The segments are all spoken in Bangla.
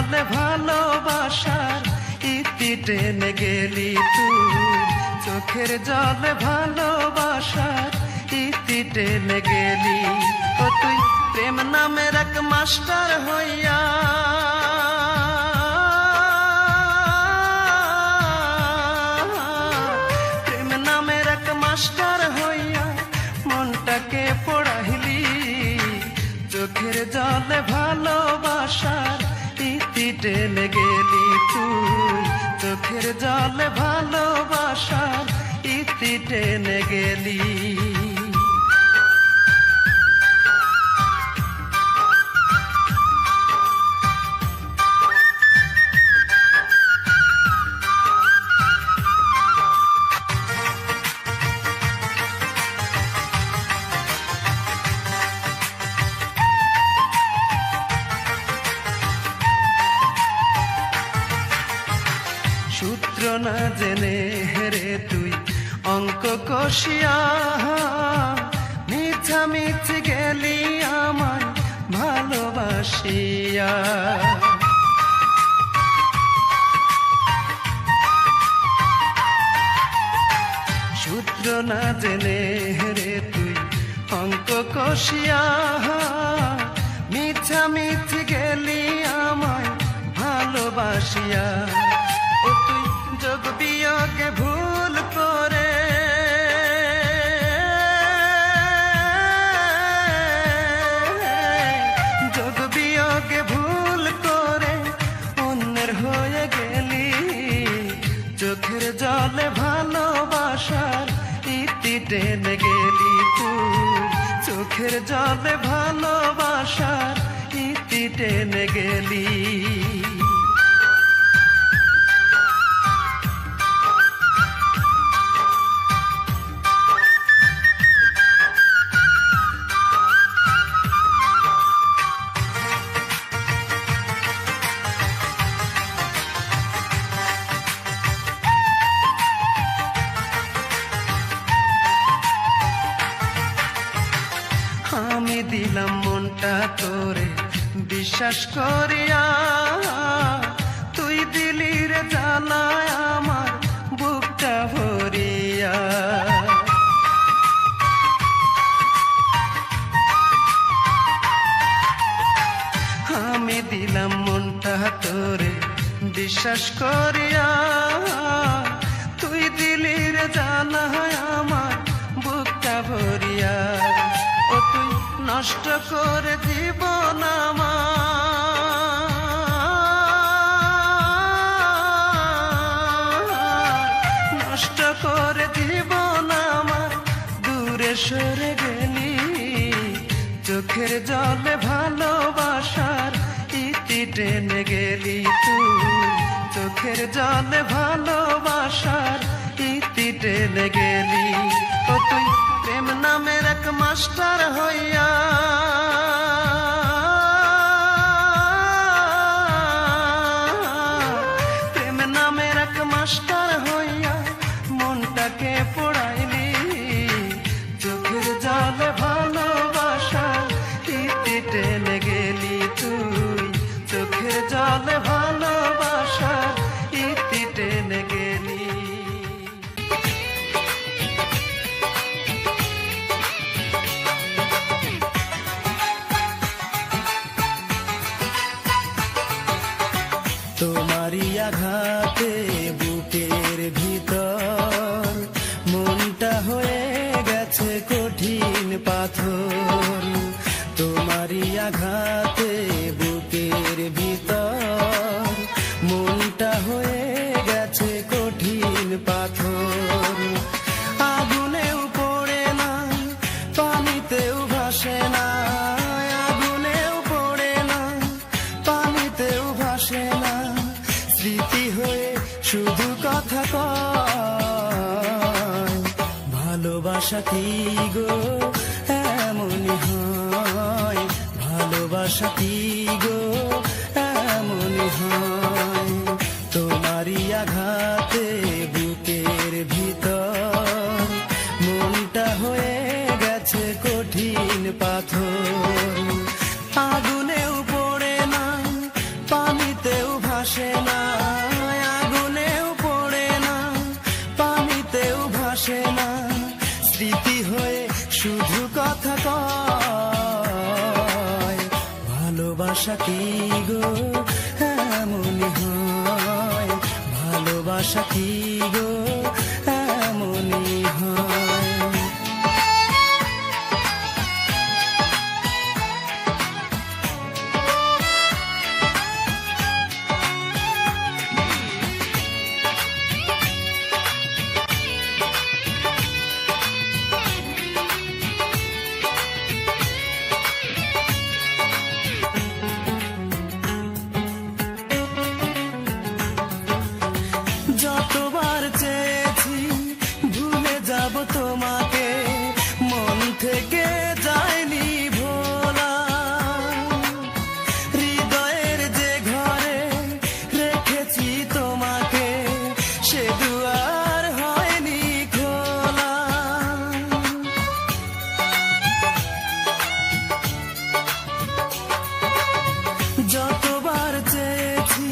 জলে ভালোবাসার ইতি টেনে গেলি তুই, চোখের জলে ভালোবাসার ইতি টেনে গেলি। ও তুই প্রেম নামের এক মাস্টার হইয়া, প্রেম নামের এক মাস্টার হইয়া মনটাকে পড়াইলি, চোখের জলে ভালোবাসার ইতি টেনে গেলি তুই, চোখের জলে ভালোবাসার ইতি টেনে গেলি। সূত্র না জেনে হেরে তুই অঙ্ক কষিয়া, মিছামিছি গেলি আমার ভালোবাসিয়া। সূত্র না জেনে হেরে তুই অঙ্ক কষিয়া, মিছামিছি গেলি আমায় ভালোবাসিয়া। ও তুই যোগ বিয়োগে ভুল করে, যোগ বিয়োগে ভুল করে অন্যের হয়ে গেলি, চোখের জলে ভালোবাসার ইতি টেনে গেলি তুই, চোখের জলে ভালোবাসার ইতি টেনে গেলি। আমি দিলাম মনটা তোরে বিশ্বাস করিয়া, তুই দিলি রে জ্বালায় আমার বুকটা ভরিয়া। আমি দিলাম মনটা তোরে বিশ্বাস করিয়া, তুই দিলি রে জ্বালায় আমার বুকটা ভরিয়া। ও তুই নষ্ট করে জীবন আমার, নষ্ট করে জীবন আমার, দূরে সরে গেলি, চোখের জলে ভালোবাসার ইতি টেনে গেলি তুই, চোখের জলে ভালোবাসার ইতি টেনে গেলি। ও তুই প্রেম নামের এক মাস্টার হইয়া, প্রেম নামের এক মাস্টার হইয়া মনটাকে পড়াইলি, চোখের জলে ভালোবাসার ইতি টেনে গেলি তুই, চোখের জলে ভালোবাসার ইতি টেনে গেলি। তোমারই আঘাতে বুকের ভিতর মনটা হয়ে গেছে কঠিন পাথর, তোমারই আঘাতে বুকের ভিতর মনটা হয়ে গেছে কঠিন পাথর। আগুনেও পড়ে না, পানিতেও ভাসে না, আগুনেও পড়ে না, পানিতেও ভাসে না, স্মৃতি হয়ে শুধু কথা কয়। ভালোবাসা কি গো এমনই হয়, ভালোবাসা কি গো এমনই হয়। তোমারই আঘাতে বুকের ভিতর মনটা হয়ে গেছে কঠিন পাথর, আগুনেও পড়ে না, পানিতেও ভালোবাসে না, স্মৃতি হয়ে শুধু কথা কয়। ভালোবাসা কি গো এমনই হয়, ভালোবাসা কি গো এমনই হয়। যতবার চেয়েছি ভুলে যাব তোমাকে, মন থেকে যায়নি ভোলা। হৃদয়ের যে ঘরে রেখেছি তোমাকে, সে দুয়ার হয়নি খোলা। যতবার চেয়েছি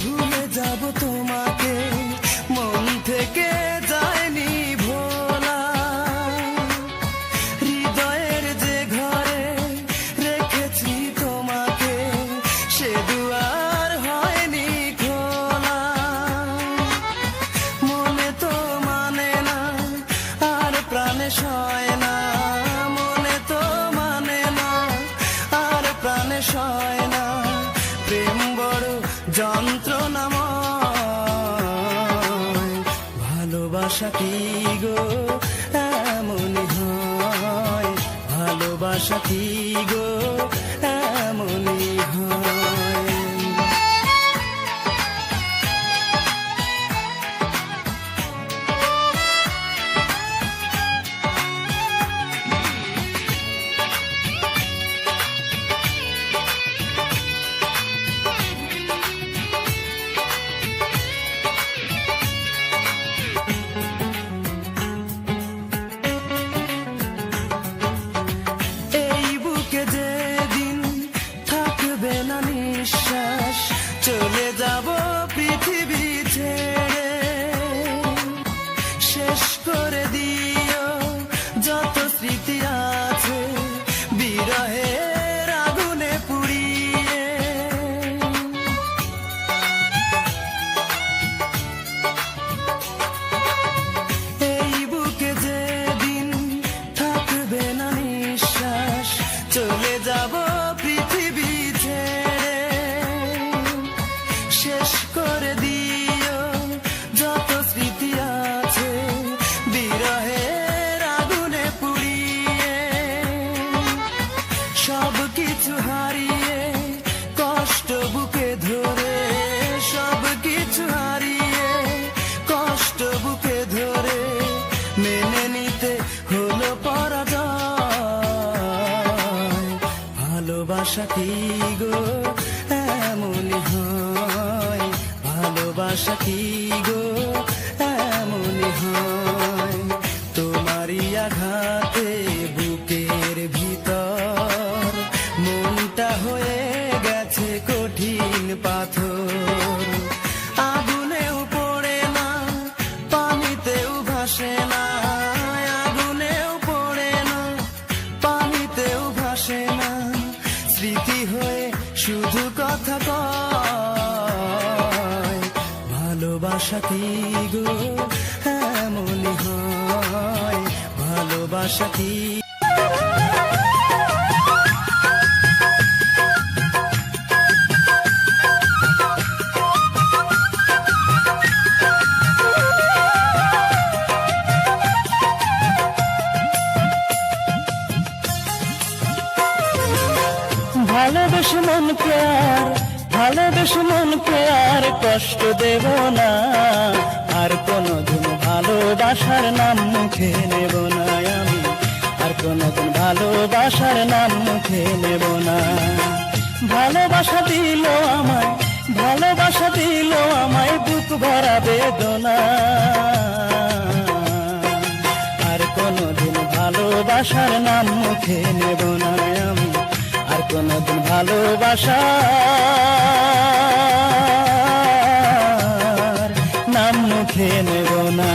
ভুলে যাব তোমাকে, মন থেকে যায়নি ভোলা। হৃদয়ের যে ঘরে রেখেছি তোমাকে, সে দুয়ার হয়নি খোলা। মনে তো মানে না আর প্রাণে সয় না, মনে তো মানে না আর প্রাণে সয় না। প্রেম বড় যন্ত্রণাময়, ভালোবাসা কি গো এমনই হয়, ভালোবাসা কি গো এমনই হয়। এই বুকে যেদিন থাকবে না নিঃশ্বাস, চলে যাব পৃথিবী ছেড়ে। শেষ করে দিও যত স্মৃতি আছে, বিরহের আগুনে পুড়িয়ে। এই বুকে যেদিন থাকবে না নিঃশ্বাস, চলে যাব পৃথিবী ছেড়ে। শেষ করে দিও যত স্মৃতি আছে, বিরহের আগুনে পুড়িয়ে। সব কিছু হারিয়ে কষ্ট বুকে ধরে, সব কিছু হারিয়ে কষ্ট বুকে ধরে, মেনে নিতে হলো পরাজয়। ভালোবাসা কি গো এমনই হয়, ভালোবাসা কি গো এমনই হয়। তোমারই আঘাতে বুকের ভিতর মনটা হয়ে গেছে কঠিন পাথর। আগুনেও পড়ে না, পানিতেও ভাসে না, আগুনেও পড়ে না, পানিতেও ভাসে না। স্মৃতি হয়ে শুধু কথা কয়। ভালোবাসা কি গো এমনই হয়, ভালোবাসা কি। ভালোবেসে মনকে আর, ভালোবেসে মনকে আর কষ্ট দেব না, আর কোনোদিন ভালোবাসার নাম মুখে নেব না আমি, আর কোনোদিন ভালোবাসার নাম মুখে নেব না। ভালোবাসা দিল আমায়, ভালোবাসা দিল আমায় বুক ভরা বেদনা, আর কোনোদিন ভালোবাসার নাম মুখে নেব না আমি, আর কোনোদিন ভালোবাসার নাম মুখে নেব না।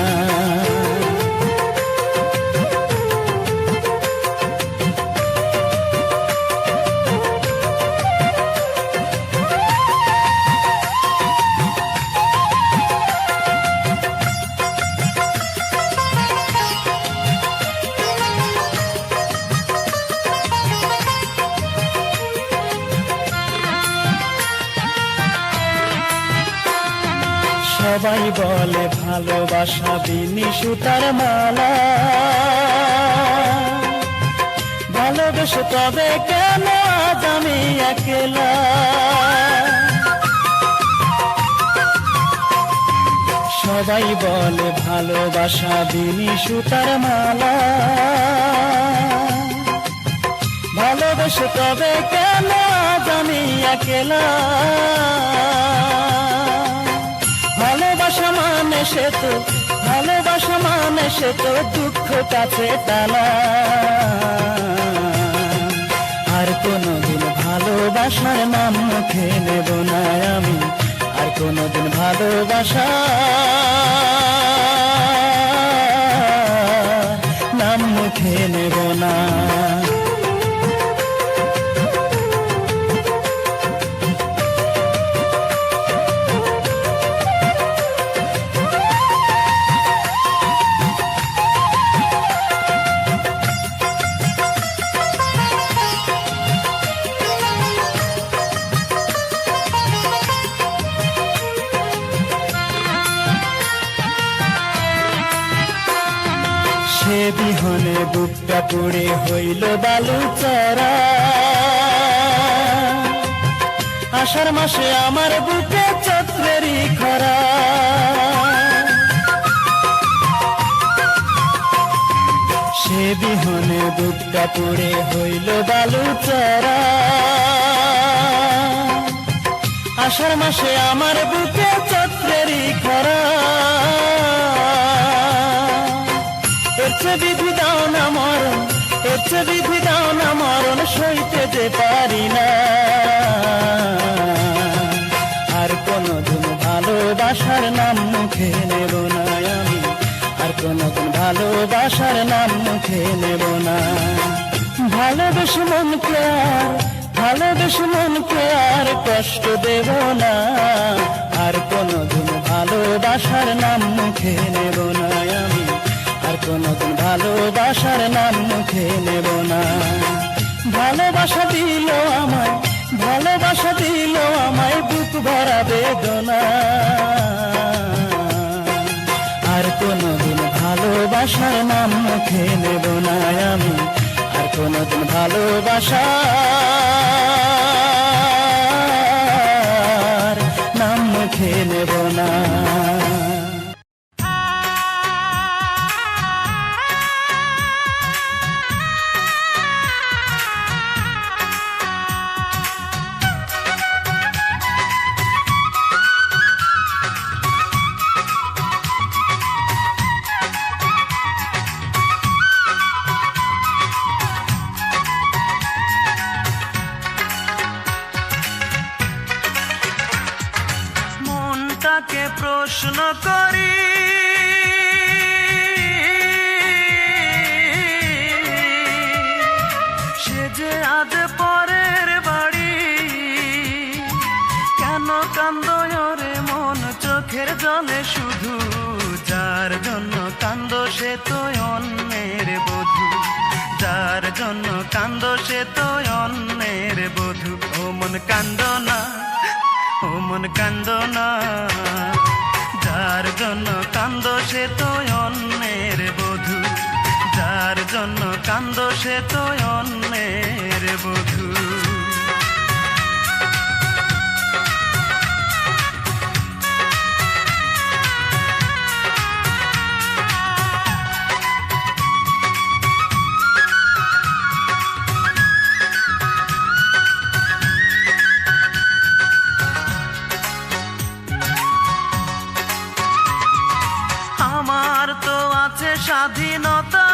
সবাই বলে ভালোবাসা বিনি সুতার মালা, ভালোবেসে তবে কেন আজ আমি একলা। সবাই বলে ভালোবাসা বিনি সুতার মালা, ভালোবেসে তবে কেন আজ আমি একলা। ভালোবাসা মানে সে তো, ভালোবাসা মানে সে তো দুঃখ কাছে টানা। আর কোনদিন ভালোবাসার নাম মুখে নেব না আমি, আর কোনদিন ভালোবাসা নাম মুখে নেব না। সে বিহনে বুকটা পুড়ে হইল বালু চড়া, আষাঢ় মাসে আমার বুকে চৈত্রেরই খরা। সে বিহনে বুকটা পুড়ে হইল বালু চড়া, আষাঢ় মাসে আমার বুকে চৈত্রেরই খরা। বিধি দাও না মরণ, বিধি দাও না মরণ, সইতে যে পারি না। আর কোনদিন ভালোবাসার নাম মুখে নেব না আমি, আর কোনদিন ভালোবাসার নাম মুখে নেব না। ভালোবেসে মনকে আর, ভালোবেসে মনকে আর কষ্ট দেব না। আর কোনদিন ভালোবাসার নাম মুখে নেব না আমি, আর কোনদিন ভালোবাসার নাম মুখে নেব না। ভালোবাসা দিল আমায়, ভালোবাসা দিল আমায় বুক ভরা বেদনা। আর কোনদিন ভালোবাসার নাম মুখে নেব না আমি, আর কোনদিন ভালোবাসার নাম মুখে নেব না। মনটাকে প্রশ্ন করি, সে যে আজ পরের বাড়ি। কেন কান্দো রে মন চোখের জলে শুধু, যার জন্য কান্দো সে তো অন্যের বধূ। যার জন্য কান্দো সে তো অন্যের বধূ। ও মন কান্দো না, ও মন কান্দো না, যার জন্য কান্দো সে তো অন্যের বধূ। যার জন্য কান্দো সে তো অন্যের বধূ। আমার তো আছে স্বাধীনতা,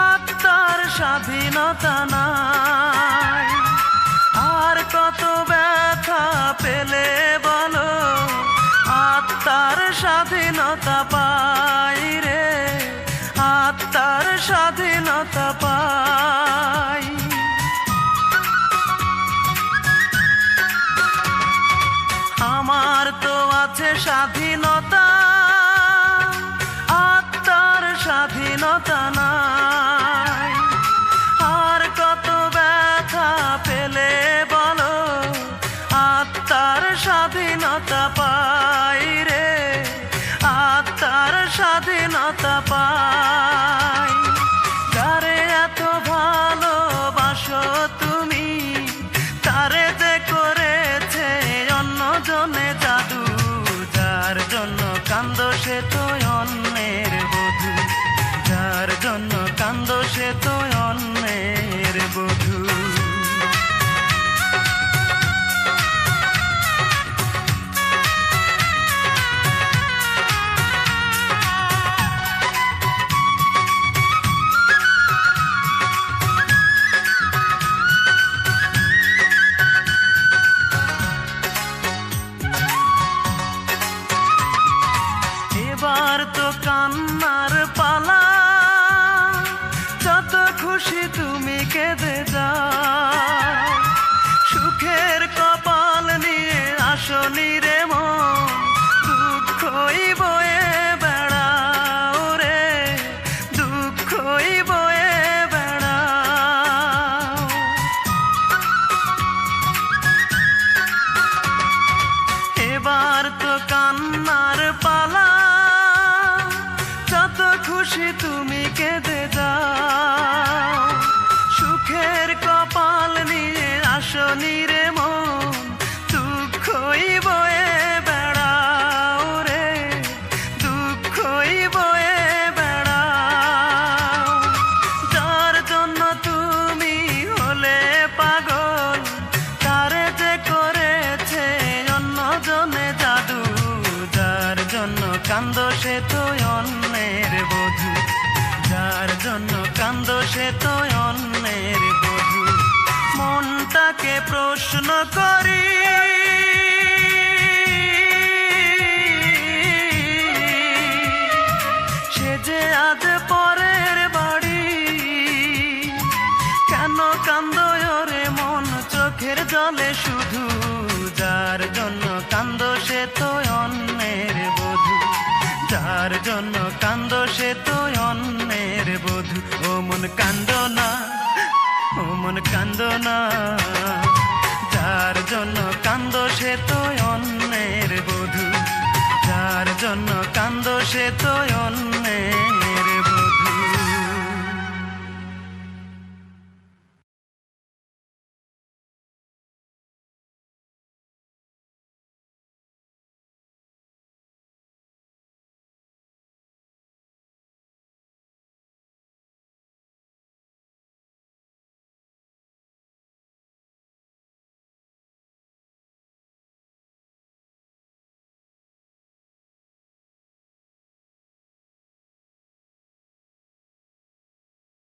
আত্মার স্বাধীনতা নাই। আর কত ব্যথা পেলে বলো, আত্মার স্বাধীনতা পাই রে, আত্মার স্বাধীনতা পাই। আমার তো আছে স্বাধীনতা, আত্মার স্বাধীনতা নাই। আর কত ব্যথা পেলে বলো, আত্মার স্বাধীনতা পাই ব্যথা পাই। যারে এত ভালোবাসো তুমি, তারে যে করেছে অন্যজনে জাদু। যার জন্য কান্দো সে তো অন্যের বধূ, যার জন্য কান্দো সে তো অন্যের বধূ। এবার তো কান্নার পালা, যত খুশি তুমি কেঁদে যাও। সুখের কপাল নিয়ে আসনি রে মন, দুঃখই বয়ে বেড়াও রে, দুঃখই বয়ে বেড়াও। এবার তো কান্নার পালা, যত খুশি তুমি কেঁদে যাও। সুখের কপাল নিয়ে আসনি রে মন, দুঃখই বয়ে বেড়াও রে, দুঃখই বয়ে বেড়াও। যার জন্য তুমি হলে পাগল, তারে যে করেছে অন্যজনে জাদু। যার জন্য কান্দো সে তো অন্যের বধূ, যার জন্য কান্দো সে তো অন্যের বধূ। মনটাকে প্রশ্ন করি, সে যে আজ পরের বাড়ি। কেন কান্দো রে মন চোখের জলে শুধু, যার জন্য কান্দো সে তো অন্যের বধূ, যার জন্য কান্দো সে তো অন্যের বধূ। ও মন কান্দো না, ও মন কান্দো না, যার জন্য কান্দো সে তো অন্যের বধূ, যার জন্য কান্দো সে তো